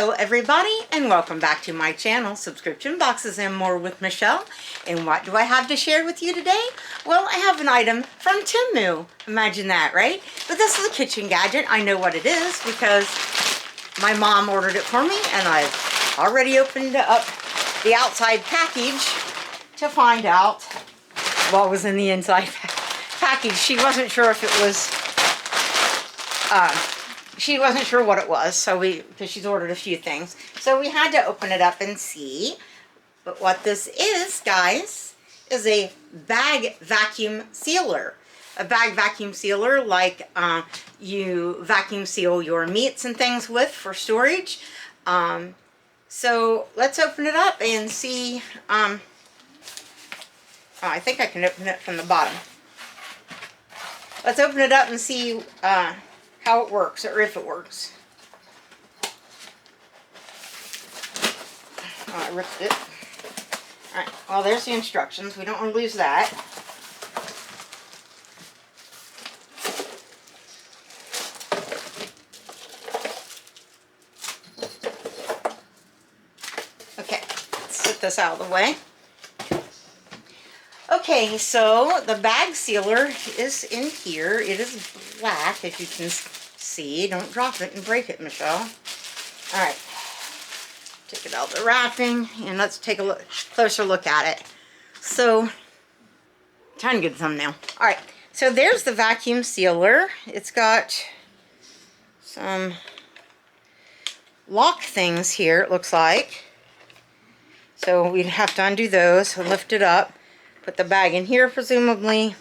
Hello everybody and welcome back to my channel, Subscription Boxes and More with Michelle. And what do I have to share with you today? Well, I have an item from Temu. Imagine that, right? But this is a kitchen gadget. I know what it is because my mom ordered it for me and I've already opened up the outside package to find out what was in the inside package. She wasn't sure if it was she wasn't sure what it was, so because she's ordered a few things. So we had to open it up and see. But what this is, guys, is a bag vacuum sealer. A bag vacuum sealer like you vacuum seal your meats and things with for storage. So let's open it up and see. Oh, I think I can open it from the bottom. Let's open it up and see how it works, or if it works. Oh, I ripped it. Alright, well there's the instructions. We don't want to lose that. Okay, let's set this out of the way. Okay, so the bag sealer is in here. It is black, as you can see. Don't drop it and break it, Michelle. Alright, take it out of the wrapping and let's take a closer look at it. So, trying to get a thumbnail. Alright, so there's the vacuum sealer. It's got some lock things here, it looks like. So we'd have to undo those, lift it up. Put the bag in here, presumably.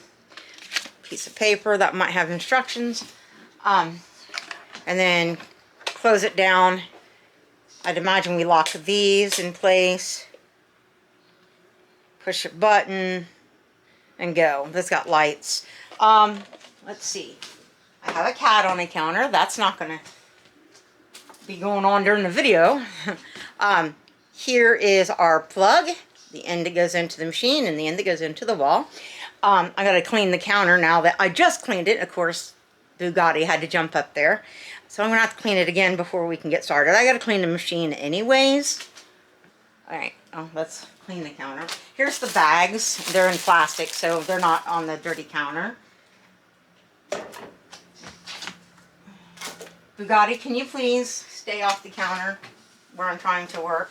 Piece of paper that might have instructions. And then close it down. I'd imagine we lock these in place. Push a button and go. This got lights. Let's see. I have a cat on the counter. That's not going to be going on during the video. Here is our plug. The end that goes into the machine and the end that goes into the wall. I got to clean the counter now that I just cleaned it. Of course, Bugatti had to jump up there. So I'm going to have to clean it again before we can get started. I got to clean the machine anyways. Alright, let's clean the counter. Here's the bags. They're in plastic, so they're not on the dirty counter. Bugatti, can you please stay off the counter where I'm trying to work?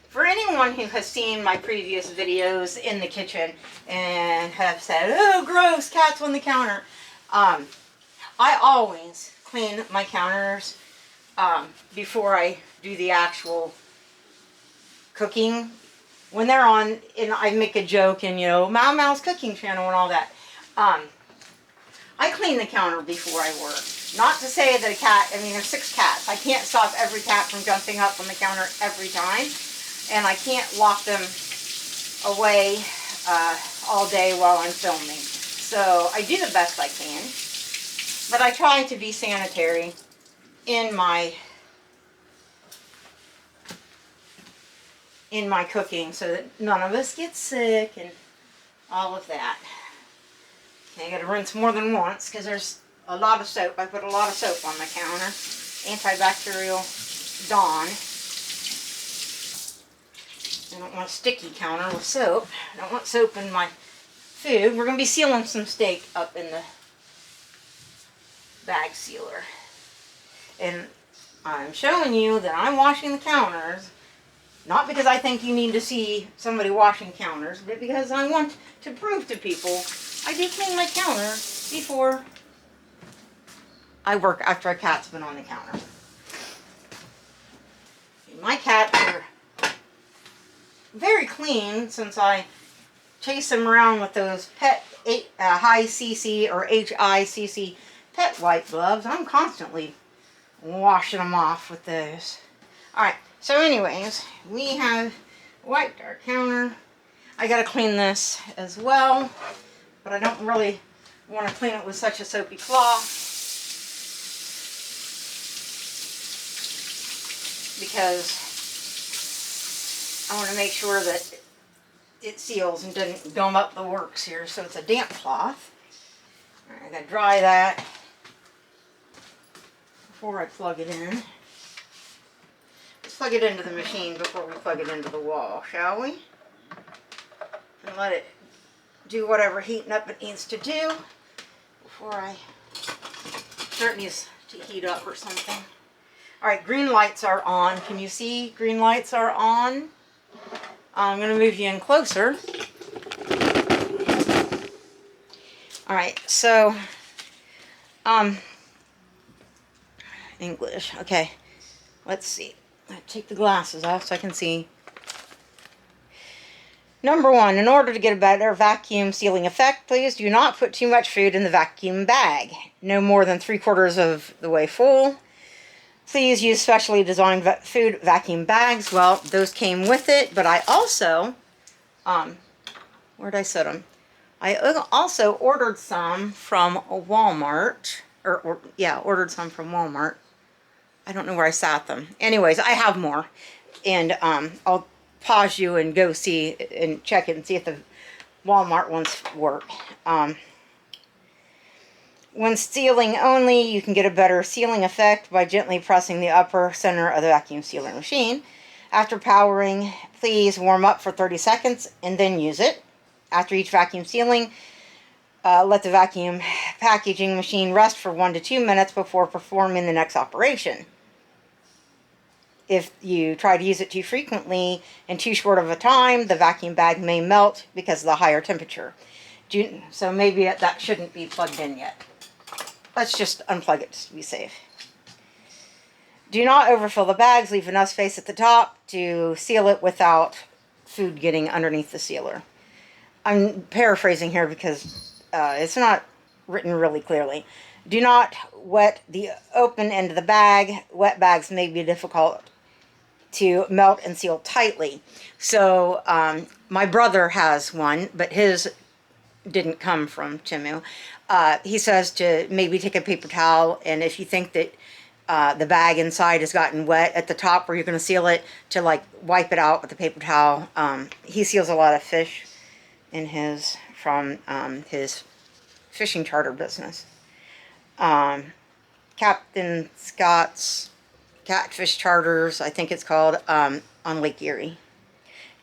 For anyone who has seen my previous videos in the kitchen and have said, oh gross, cats on the counter, I always clean my counters before I do the actual cooking. When they're on, and I make a joke and Mau Mau's cooking channel and all that, I clean the counter before I work. Not to say that a cat, I mean there's 6 cats, I can't stop every cat from jumping up on the counter every time. And I can't lock them away all day while I'm filming. So I do the best I can. But I try to be sanitary in my cooking so that none of us get sick and all of that. Okay, I gotta rinse more than once because there's a lot of soap. I put a lot of soap on my counter. Antibacterial Dawn. I don't want a sticky counter with soap. I don't want soap in my food. We're going to be sealing some steak up in the bag sealer. And I'm showing you that I'm washing the counters, not because I think you need to see somebody washing counters, but because I want to prove to people I do clean my counter before I work after a cat's been on the counter. My cats are very clean since I chase them around with those pet high CC or HICC pet wipe gloves. I'm constantly washing them off with those. Alright, so anyways, we have wiped our counter. I gotta clean this as well, but I don't really want to clean it with such a soapy cloth because I want to make sure that it seals and doesn't gum up the works here. So it's a damp cloth. All right, I gotta dry that before I plug it in. Let's plug it into the machine before we plug it into the wall, shall we? And let it do whatever heating up it needs to do before I... Sure, it needs to heat up or something. Alright, green lights are on. Can you see green lights are on? I'm going to move you in closer. Alright, so, English. Okay, let's see. I take the glasses off so I can see. Number 1, in order to get a better vacuum sealing effect, please do not put too much food in the vacuum bag. No more than 3/4 of the way full. Please use specially designed food vacuum bags. Well, those came with it, but I also, where'd I set them? I also ordered some from Walmart, ordered some from Walmart. I don't know where I sat them. Anyways, I have more, and I'll pause you and go see and check it and see if the Walmart ones work. When sealing only, you can get a better sealing effect by gently pressing the upper center of the vacuum sealer machine. After powering, please warm up for 30 seconds and then use it. After each vacuum sealing, let the vacuum packaging machine rest for 1 to 2 minutes before performing the next operation. If you try to use it too frequently and too short of a time, the vacuum bag may melt because of the higher temperature. So maybe that shouldn't be plugged in yet. Let's just unplug it just to be safe. Do not overfill the bags. Leave enough space at the top to seal it without food getting underneath the sealer. I'm paraphrasing here because it's not written really clearly. Do not wet the open end of the bag. Wet bags may be difficult to melt and seal tightly. So my brother has one, but his didn't come from Temu. He says to maybe take a paper towel, and if you think that the bag inside has gotten wet at the top where you're going to seal it, to like wipe it out with the paper towel. He seals a lot of fish in his, from his fishing charter business. Captain Scott's Catfish Charters, I think it's called, on Lake Erie.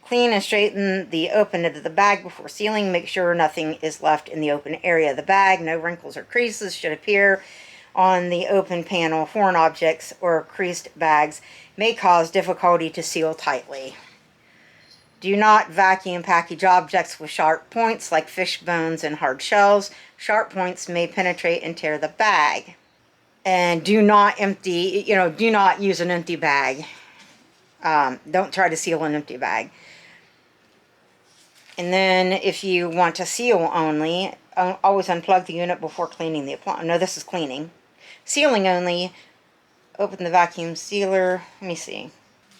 Clean and straighten the open end of the bag before sealing. Make sure nothing is left in the open area of the bag. No wrinkles or creases should appear on the open panel. Foreign objects or creased bags may cause difficulty to seal tightly. Do not vacuum package objects with sharp points like fish bones and hard shells. Sharp points may penetrate and tear the bag. And do not do not use an empty bag. Don't try to seal an empty bag. And then if you want to seal only, always unplug the unit before cleaning the appliance. No, this is cleaning. Sealing only, open the vacuum sealer. Let me see.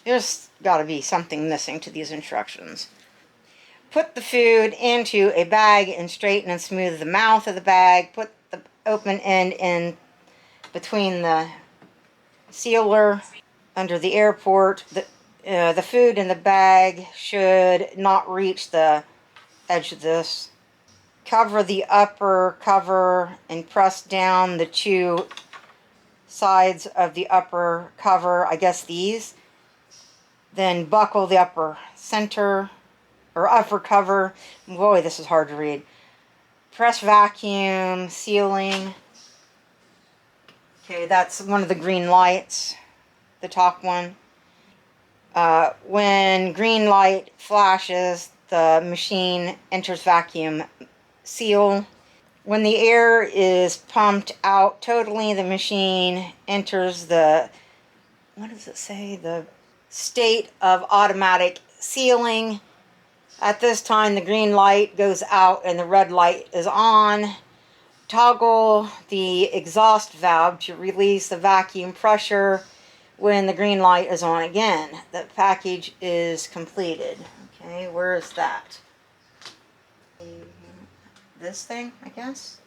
There's got to be something missing to these instructions. Put the food into a bag and straighten and smooth the mouth of the bag. Put the open end in between the sealer under the air port. The food in the bag should not reach the edge of this. Cover the upper cover and press down the two sides of the upper cover, I guess these. Then buckle the upper center or upper cover. Boy, this is hard to read. Press vacuum, sealing. Okay, that's one of the green lights, the top one. When green light flashes, the machine enters vacuum seal. When the air is pumped out totally, the machine enters the, what does it say? The state of automatic sealing. At this time, the green light goes out and the red light is on. Toggle the exhaust valve to release the vacuum pressure when the green light is on again. The package is completed. Okay, where is that? This thing, I guess.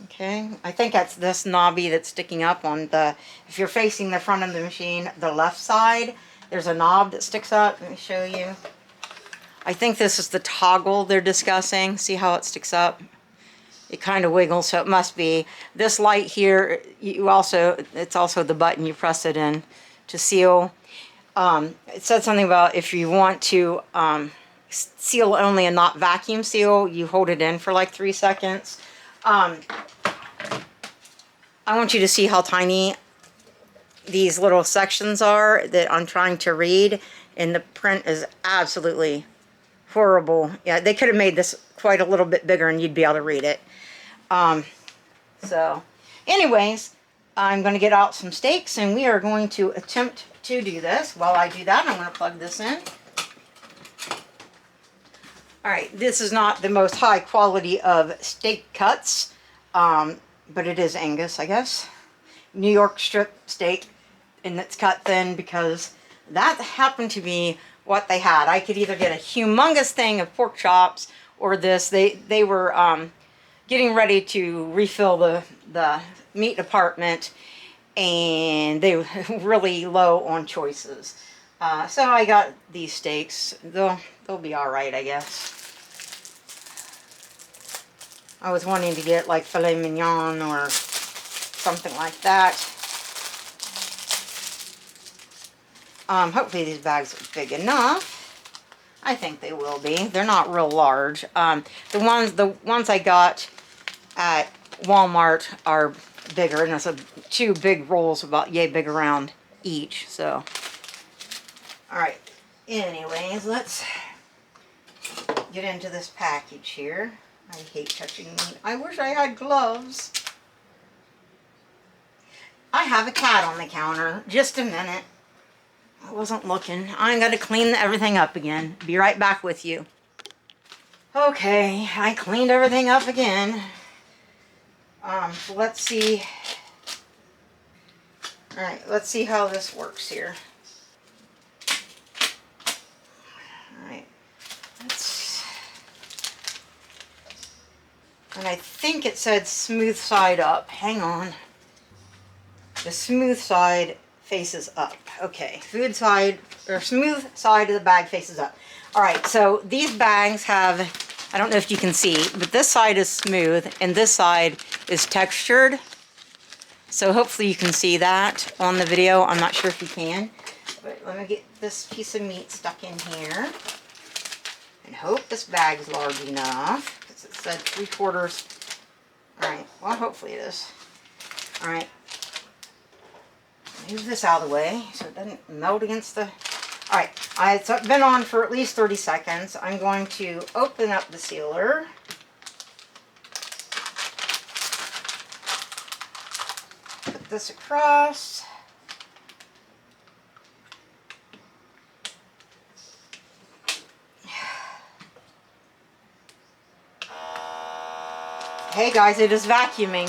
Okay, I think that's this knobby that's sticking up on the, if you're facing the front of the machine, the left side, there's a knob that sticks up. Let me show you. I think this is the toggle they're discussing. See how it sticks up? it kind of wiggles, so it must be. This light here, it's also the button you press it in to seal. It said something about if you want to seal only and not vacuum seal, you hold it in for like 3 seconds. I want you to see how tiny these little sections are that I'm trying to read, and the print is absolutely horrible. Yeah, they could have made this quite a little bit bigger and you'd be able to read it. So anyways, I'm going to get out some stakes and we are going to attempt to do this. While I do that, I'm going to plug this in. Alright, this is not the most high quality of steak cuts, but it is Angus, I guess. New York strip steak, and it's cut thin because that happened to be what they had. I could either get a humongous thing of pork chops or this. They were getting ready to refill the meat department, and they were really low on choices. So I got these steaks. They'll be alright, I guess. I was wanting to get like filet mignon or something like that. Hopefully these bags are big enough. I think they will be. They're not real large. The ones I got at Walmart are bigger, and it's 2 big rolls about yay big around each. So, all right. Anyways, let's get into this package here. I hate touching meat. I wish I had gloves. I have a cat on the counter. Just a minute. I wasn't looking. I'm going to clean everything up again. Be right back with you. Okay, I cleaned everything up again. So let's see. Alright, let's see how this works here. Alright. And I think it said smooth side up. Hang on. The smooth side faces up. Okay, food side, or smooth side of the bag faces up. Alright, so these bags have, I don't know if you can see, but this side is smooth and this side is textured. So hopefully you can see that on the video. I'm not sure if you can. But let me get this piece of meat stuck in here. And hope this bag's large enough, because it said 3/4. Alright, well hopefully it is. Alright. Move this out of the way so it doesn't melt against the... Alright, it's been on for at least 30 seconds. I'm going to open up the sealer. Put this across. Hey guys, it is vacuuming.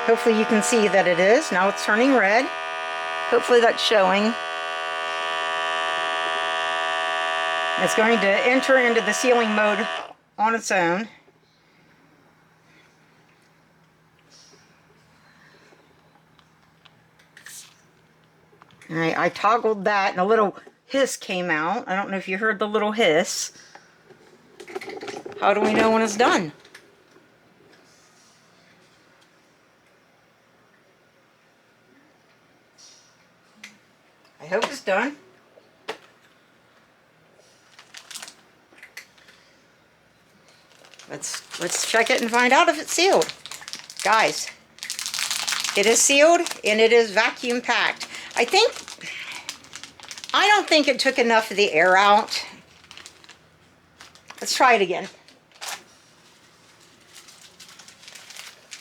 Hopefully you can see that it is. Now it's turning red. Hopefully that's showing. It's going to enter into the sealing mode on its own. Alright, I toggled that and a little hiss came out. I don't know if you heard the little hiss. How do we know when it's done? I hope it's done. Let's check it and find out if it's sealed. Guys, it is sealed and it is vacuum packed. I don't think it took enough of the air out. Let's try it again.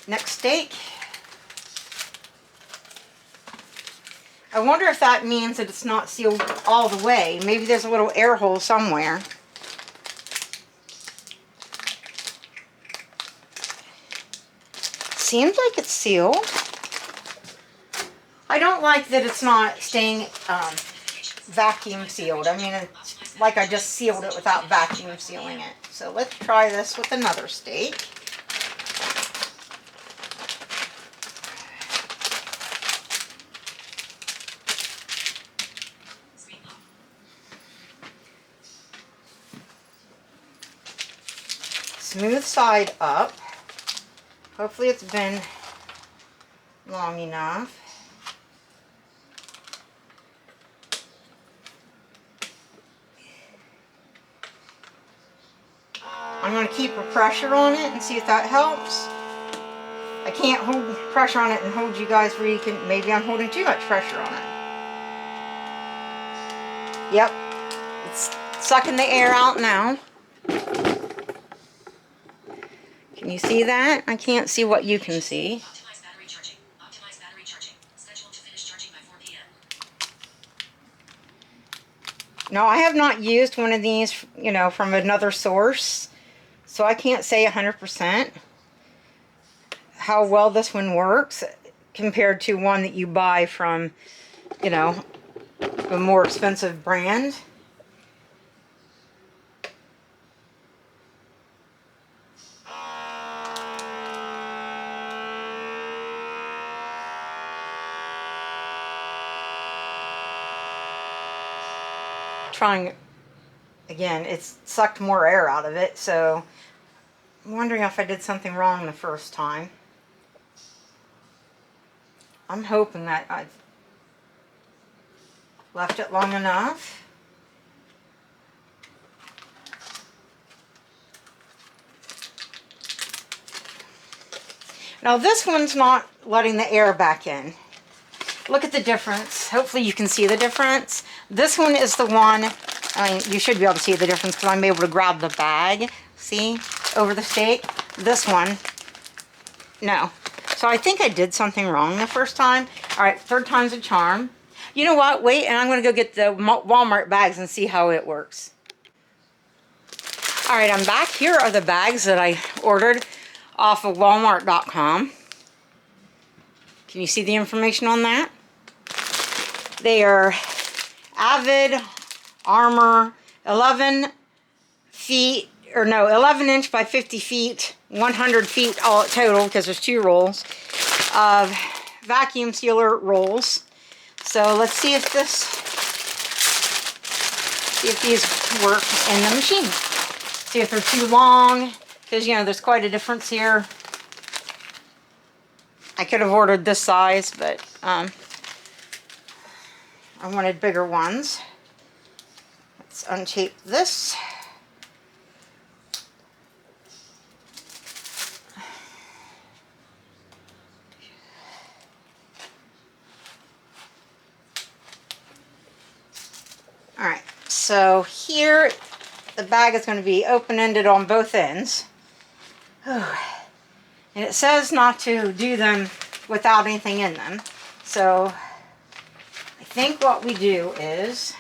Next steak. I wonder if that means that it's not sealed all the way. Maybe there's a little air hole somewhere. Seems like it's sealed. I don't like that it's not staying vacuum sealed. I mean, it's like I just sealed it without vacuum sealing it. So let's try this with another steak. smooth side up. Hopefully it's been long enough. I'm going to keep a pressure on it and see if that helps. I can't hold pressure on it and hold you guys where you can, maybe I'm holding too much pressure on it. Yep, it's sucking the air out now. Can you see that? I can't see what you can see. Optimize battery charging. Optimize battery charging. Scheduled to finish charging by 4 p.m. Now, I have not used one of these, you know, from another source, so I can't say 100% how well this one works compared to one that you buy from, you know, a more expensive brand. Trying again, it's sucked more air out of it, so I'm wondering if I did something wrong the first time. I'm hoping that I've left it long enough. Now this one's not letting the air back in. Look at the difference. Hopefully you can see the difference. This one is the one, I mean, you should be able to see the difference because I'm able to grab the bag, see, over the stake. This one, no. So I think I did something wrong the first time. All right, third time's a charm. You know what? Wait, and I'm going to go get the Walmart bags and see how it works. All right, I'm back. Here are the bags that I ordered off of Walmart.com. Can you see the information on that? They are Avid Armor 11 feet, or no, 11 inch by 50 feet, 100 feet all total because there's 2 rolls of vacuum sealer rolls. So let's see if these work in the machine. See if they're too long, because you know there's quite a difference here. I could have ordered this size, but I wanted bigger ones. Let's untape this. All right, so here the bag is going to be open-ended on both ends. And it says not to do them without anything in them. So I think what we do is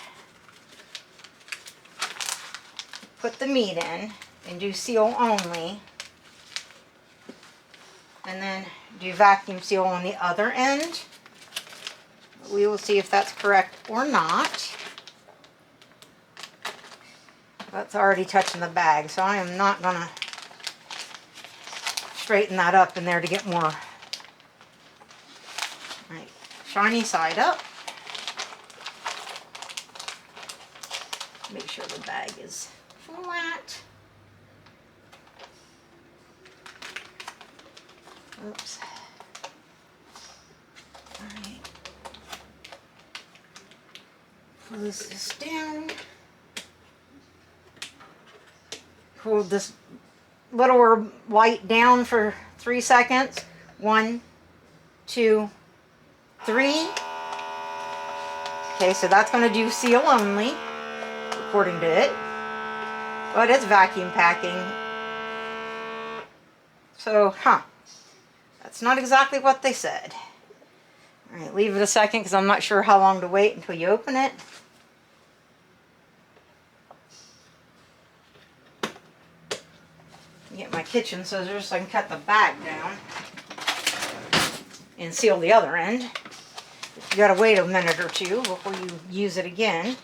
put the meat in and do seal only. And then do vacuum seal on the other end. We will see if that's correct or not. That's already touching the bag, so I am not going to straighten that up in there to get more. Right, shiny side up. Make sure the bag is flat. Oops. All right. Close this down. Hold this littler light down for 3 seconds. 1, 2, 3. Okay, so that's going to do seal only, according to it. But it's vacuum packing. So, that's not exactly what they said. All right, leave it a second because I'm not sure how long to wait until you open it. Get my kitchen scissors so I can cut the bag down and seal the other end. You gotta wait a minute or two before you use it again.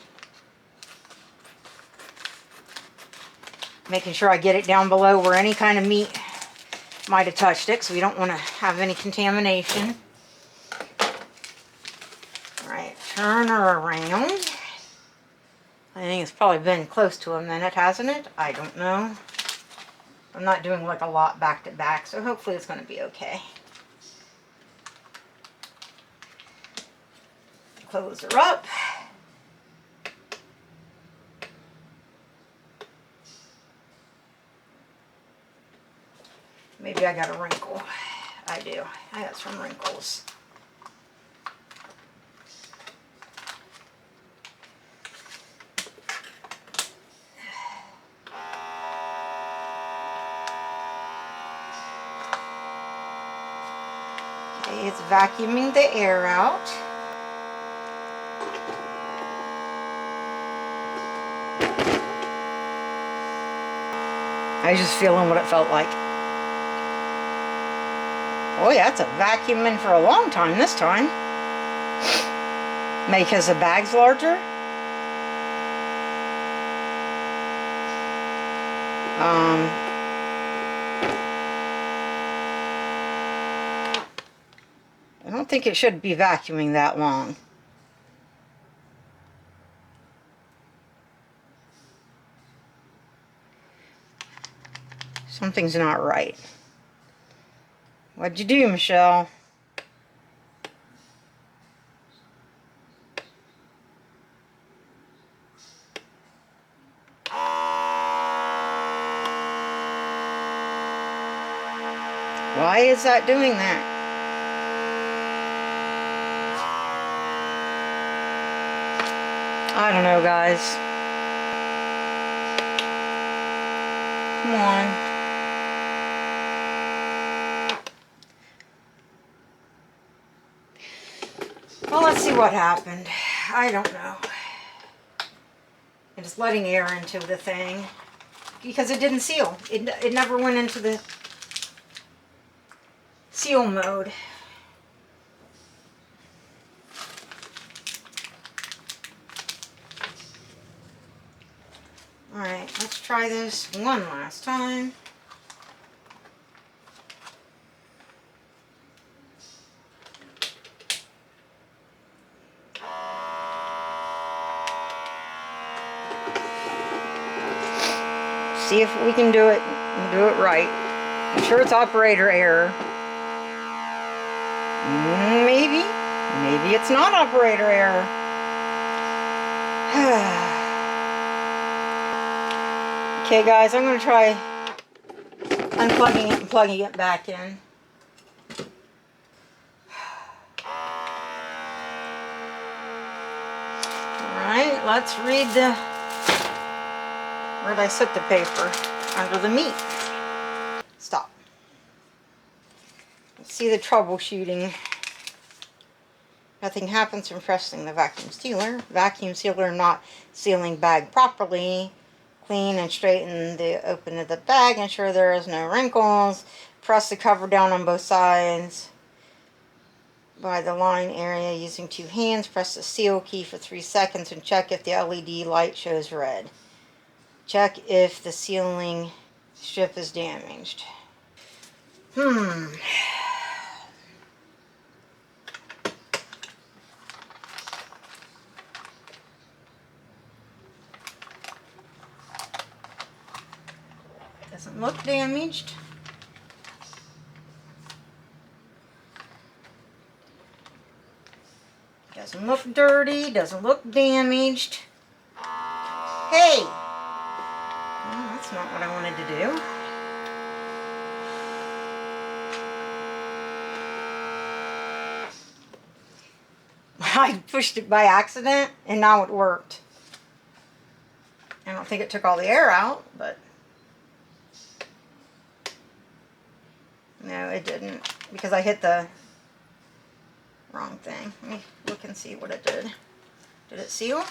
Making sure I get it down below where any kind of meat might have touched it, so we don't want to have any contamination. Alright, turn her around. I think it's probably been close to a minute, hasn't it? I don't know. I'm not doing like a lot back to back, so hopefully it's going to be okay. Close her up. Maybe I got a wrinkle. I do. I got some wrinkles. Okay, it's vacuuming the air out. I was just feeling what it felt like. Oh yeah, it's a vacuuming for a long time this time. Maybe because the bag's larger. I don't think it should be vacuuming that long. Something's not right. What'd you do, Michelle? Why is that doing that? I don't know, guys. Come on. Well, let's see what happened. I don't know. I'm just letting air into the thing because it didn't seal. It never went into the seal mode. Alright, let's try this one last time. See if we can do it and do it right. I'm sure it's operator error. Maybe. Maybe it's not operator error. Okay guys, I'm going to try unplugging it and plugging it back in. Alright, let's read the... Where'd I set the paper? Under the meat. Stop. Let's see the troubleshooting. Nothing happens from pressing the vacuum sealer. Vacuum sealer not sealing bag properly. Clean and straighten the open of the bag. Ensure there is no wrinkles. Press the cover down on both sides by the line area using 2 hands. Press the seal key for 3 seconds and check if the LED light shows red. Check if the sealing strip is damaged. Doesn't look damaged. Doesn't look dirty. Doesn't look damaged. Hey! Well, that's not what I wanted to do. I pushed it by accident and now it worked. I don't think it took all the air out, but no, it didn't, because I hit the wrong thing. Let me look and see what it did. Did it seal?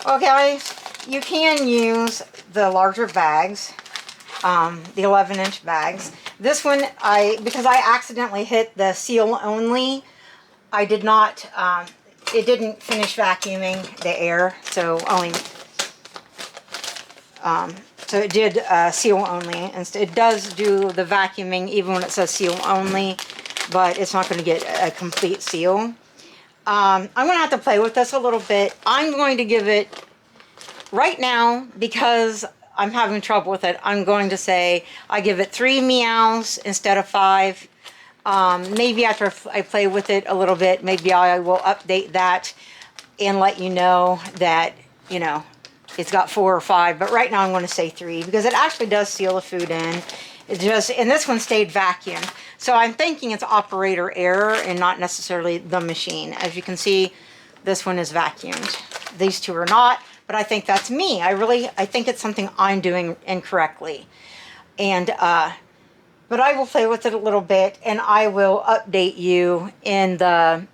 Okay, you can use the larger bags, the 11-inch bags. This one, because I accidentally hit the seal only, I did not, it didn't finish vacuuming the air, so only, so it did seal only. And it does do the vacuuming even when it says seal only, but it's not going to get a complete seal. I'm going to have to play with this a little bit. I'm going to give it, right now, because I'm having trouble with it. I'm going to say I give it 3 meows instead of 5. Maybe after I play with it a little bit, maybe I will update that and let you know that, you know, it's got 4 or 5. But right now I'm going to say 3 because it actually does seal the food in. It just, and this one stayed vacuumed. So I'm thinking it's operator error and not necessarily the machine. As you can see, this one is vacuumed. These two are not, but I think that's me. I think it's something I'm doing incorrectly. And, but I will play with it a little bit and I will update you in the,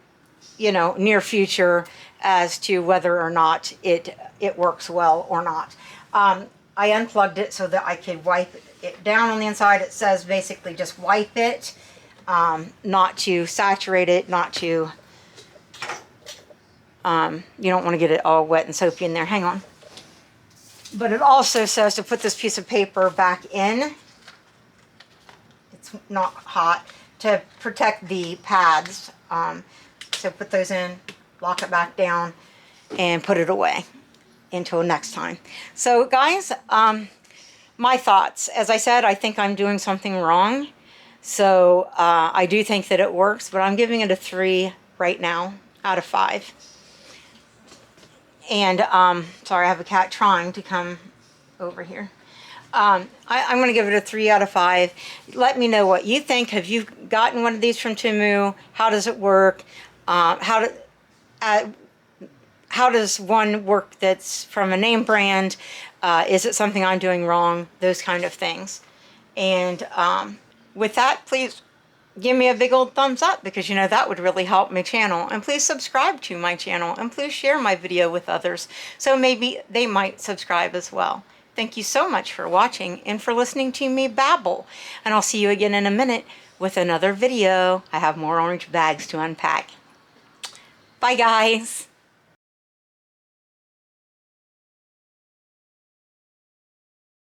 you know, near future as to whether or not it works well or not. I unplugged it so that I could wipe it down on the inside. It says basically just wipe it, not to saturate it, not to, you don't want to get it all wet and soapy in there. Hang on. But it also says to put this piece of paper back in. It's not hot, to protect the pads. So put those in, lock it back down, and put it away until next time. So guys, my thoughts. As I said, I think I'm doing something wrong. So I do think that it works, but I'm giving it a 3 right now out of 5. And sorry, I have a cat trying to come over here. I'm going to give it a 3 out of 5. Let me know what you think. Have you gotten one of these from Temu? How does it work? How does one work that's from a name brand? Is it something I'm doing wrong? Those kind of things. And with that, please give me a big old thumbs up because, you know, that would really help my channel. And please subscribe to my channel and please share my video with others so maybe they might subscribe as well. Thank you so much for watching and for listening to me babble. And I'll see you again in a minute with another video. I have more orange bags to unpack. Bye, guys.